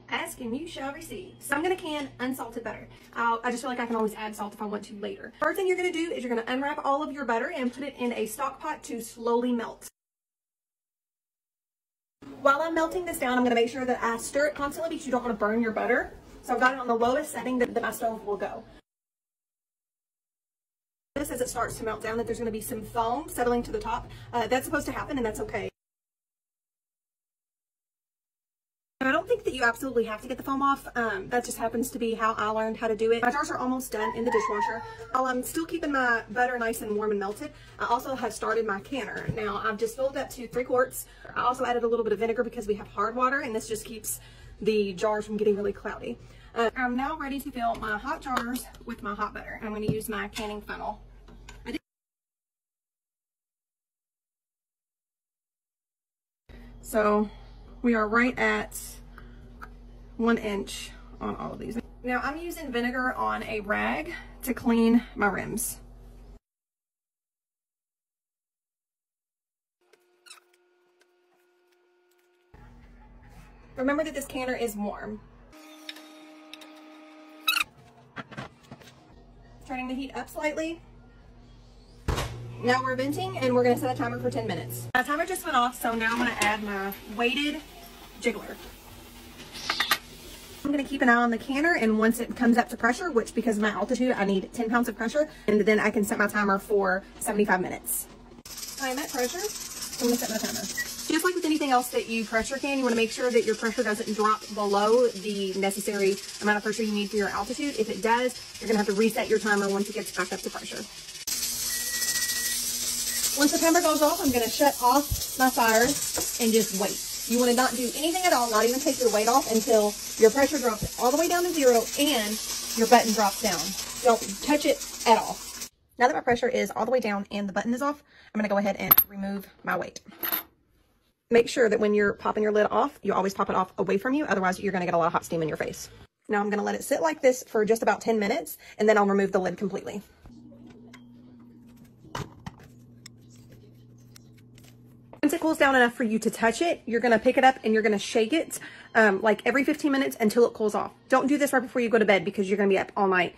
Ask and you shall receive. So I'm going to can unsalted butter. I just feel like I can always add salt if I want to later. First thing you're going to do is you're going to unwrap all of your butter and put it in a stock pot to slowly melt. While I'm melting this down, I'm going to make sure that I stir it constantly because you don't want to burn your butter. So I've got it on the lowest setting that my stove will go. Notice as it starts to melt down that there's going to be some foam settling to the top. That's supposed to happen, and that's okay. I don't think that you absolutely have to get the foam off. That just happens to be how I learned how to do it. My jars are almost done in the dishwasher. While I'm still keeping my butter nice and warm and melted, I also have started my canner. Now, I've just filled that to 3 quarts. I also added a little bit of vinegar because we have hard water, and this just keeps the jars from getting really cloudy. I'm now ready to fill my hot jars with my hot butter. I'm going to use my canning funnel. So we are right at 1 inch on all of these. Now I'm using vinegar on a rag to clean my rims. Remember that this canner is warm. Turning the heat up slightly. Now we're venting and we're going to set a timer for 10 minutes. My timer just went off, so now I'm going to add my weighted jiggler. I'm going to keep an eye on the canner, and once it comes up to pressure, which because of my altitude, I need 10 pounds of pressure, and then I can set my timer for 75 minutes. I'm at pressure, so I'm going to set my timer. Just like with anything else that you pressure can, you want to make sure that your pressure doesn't drop below the necessary amount of pressure you need for your altitude. If it does, you're going to have to reset your timer once it gets back up to pressure. Once the timer goes off, I'm going to shut off my fire and just wait. You want to not do anything at all, not even take your weight off until your pressure drops all the way down to 0 and your button drops down. Don't touch it at all. Now that my pressure is all the way down and the button is off, I'm going to go ahead and remove my weight. Make sure that when you're popping your lid off, you always pop it off away from you. Otherwise, you're going to get a lot of hot steam in your face. Now I'm going to let it sit like this for just about 10 minutes, and then I'll remove the lid completely. Once it cools down enough for you to touch it, you're going to pick it up and you're going to shake it like every 15 minutes until it cools off. Don't do this right before you go to bed because you're going to be up all night